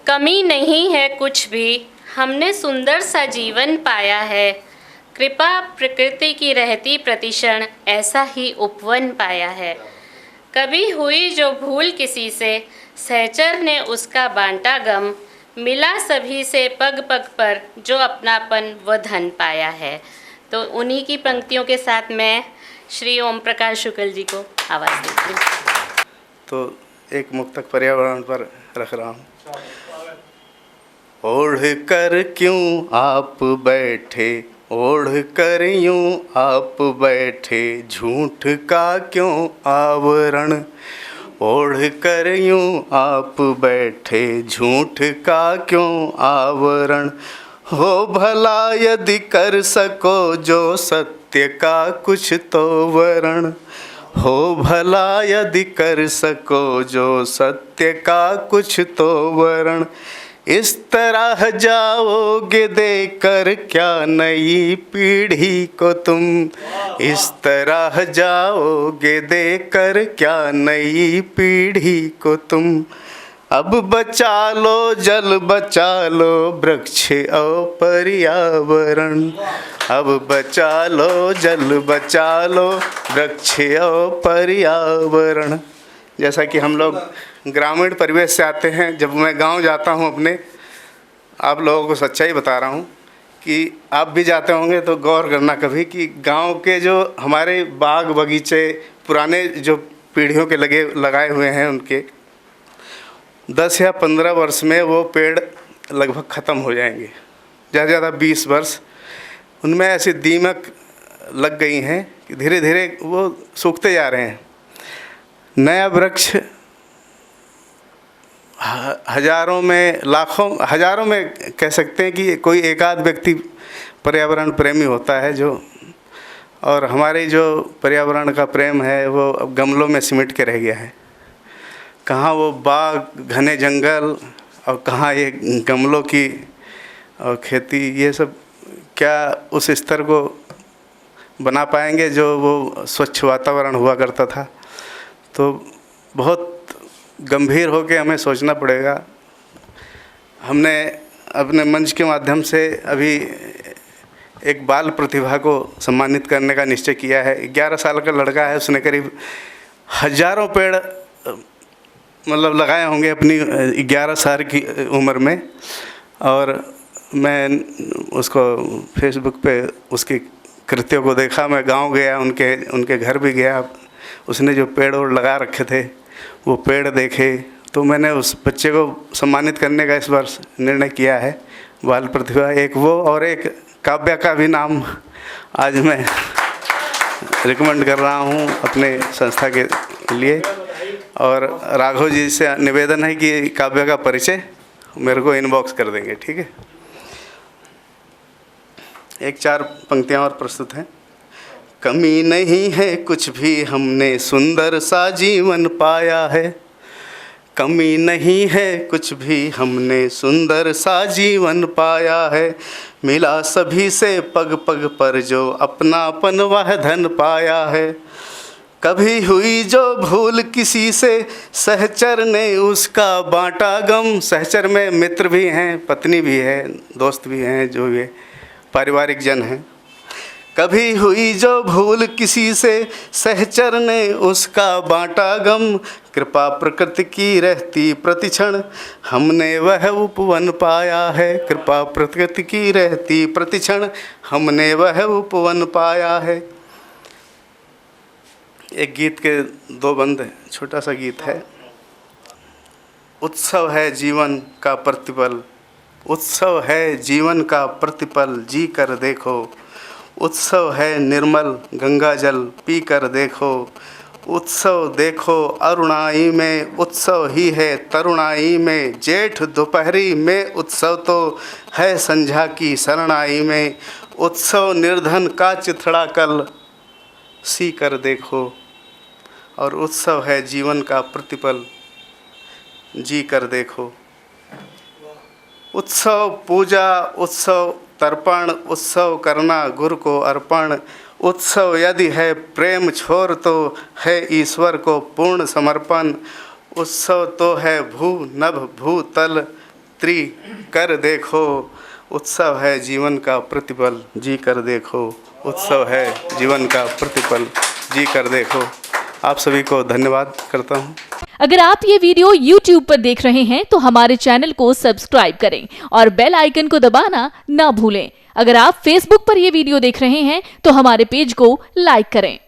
कमी नहीं है कुछ भी, हमने सुंदर सा जीवन पाया है। कृपा प्रकृति की रहती प्रतिक्षण, ऐसा ही उपवन पाया है। कभी हुई जो भूल किसी से, सहचर ने उसका बांटा गम। मिला सभी से पग पग पर, जो अपनापन व धन पाया है। तो उन्हीं की पंक्तियों के साथ मैं श्री ओम प्रकाश शुक्ल जी को आवाज़ देती हूँ। तो एक मुक्तक पर्यावरण पर रख रहा हूँ। ओढ़ कर क्यों आप बैठे, ओढ़ कर यूं आप बैठे, झूठ का क्यों आवरण। ओढ़ कर यूं आप बैठे, झूठ का क्यों आवरण। हो भला यदि कर सको जो सत्य का कुछ तो वरण। हो भला यदि कर सको जो सत्य का कुछ तो वरण। इस तरह जाओगे देकर क्या नई पीढ़ी को तुम। इस तरह जाओगे देकर क्या नई पीढ़ी को तुम। अब बचा लो जल बचा लो वृक्ष और पर्यावरण। अब बचा लो जल बचा लो वृक्ष और पर्यावरण। जैसा कि हम लोग ग्रामीण परिवेश से आते हैं, जब मैं गांव जाता हूं अपने, आप लोगों को सच्चाई बता रहा हूं कि आप भी जाते होंगे तो गौर करना कभी कि गांव के जो हमारे बाग बगीचे पुराने जो पीढ़ियों के लगाए हुए हैं, उनके 10 या 15 वर्ष में वो पेड़ लगभग ख़त्म हो जाएंगे, ज़्यादा से ज़्यादा 20 वर्ष। उनमें ऐसी दीमक लग गई हैं कि धीरे धीरे वो सूखते जा रहे हैं। नया वृक्ष हजारों में, लाखों, हजारों में कह सकते हैं कि कोई एक आध व्यक्ति पर्यावरण प्रेमी होता है जो, और हमारे जो पर्यावरण का प्रेम है वो अब गमलों में सिमट के रह गया है। कहाँ वो बाग घने जंगल और कहाँ ये गमलों की और खेती, ये सब क्या उस स्तर को बना पाएंगे जो वो स्वच्छ वातावरण हुआ करता था। तो बहुत गंभीर होकर हमें सोचना पड़ेगा। हमने अपने मंच के माध्यम से अभी एक बाल प्रतिभा को सम्मानित करने का निश्चय किया है। 11 साल का लड़का है, उसने करीब हजारों पेड़ मतलब लगाए होंगे अपनी 11 साल की उम्र में। और मैं उसको फेसबुक पे उसकी कृत्यों को देखा। मैं गांव गया, उनके घर भी गया। उसने जो पेड़ और लगा रखे थे वो पेड़ देखे, तो मैंने उस बच्चे को सम्मानित करने का इस वर्ष निर्णय किया है। बाल प्रतिभा एक वो, और एक काव्या का भी नाम आज मैं रिकमेंड कर रहा हूँ अपने संस्था के लिए। और राघव जी से निवेदन है कि काव्या का परिचय मेरे को इनबॉक्स कर देंगे, ठीक है। एक 4 पंक्तियाँ और प्रस्तुत हैं। कमी नहीं है कुछ भी, हमने सुंदर सा जीवन पाया है। कमी नहीं है कुछ भी, हमने सुंदर सा जीवन पाया है। मिला सभी से पग पग पर, जो अपनापन वह धन पाया है। कभी हुई जो भूल किसी से, सहचर ने उसका बांटा गम। सहचर में मित्र भी हैं, पत्नी भी है, दोस्त भी हैं, जो भी पारिवारिक जन हैं। कभी हुई जो भूल किसी से, सहचर ने उसका बांटा गम। कृपा प्रकृति की रहती प्रतिक्षण, हमने वह उपवन पाया है। कृपा प्रकृति की रहती प्रतिक्षण, हमने वह उपवन पाया है। एक गीत के 2 बंद, छोटा सा गीत है। उत्सव है जीवन का प्रतिपल, उत्सव है जीवन का प्रतिपल, जी कर देखो। उत्सव है निर्मल गंगा जल, पी कर देखो। उत्सव देखो अरुणाई में, उत्सव ही है तरुणाई में। जेठ दोपहरी में उत्सव तो है संध्या की शरणाई में। उत्सव निर्धन का चिथड़ा कल, सी कर देखो। और उत्सव है जीवन का प्रतिपल, जी कर देखो। उत्सव पूजा, उत्सव तर्पण, उत्सव करना गुरु को अर्पण। उत्सव यदि है प्रेम छोर, तो है ईश्वर को पूर्ण समर्पण। उत्सव तो है भू नभ भूतल, स्त्री कर देखो, उत्सव है जीवन का प्रतिपल, जी कर देखो, उत्सव है जीवन का प्रतिपल, जी कर देखो। आप सभी को धन्यवाद करता हूँ। अगर आप ये वीडियो YouTube पर देख रहे हैं तो हमारे चैनल को सब्सक्राइब करें और बेल आइकन को दबाना ना भूलें। अगर आप Facebook पर ये वीडियो देख रहे हैं तो हमारे पेज को लाइक करें।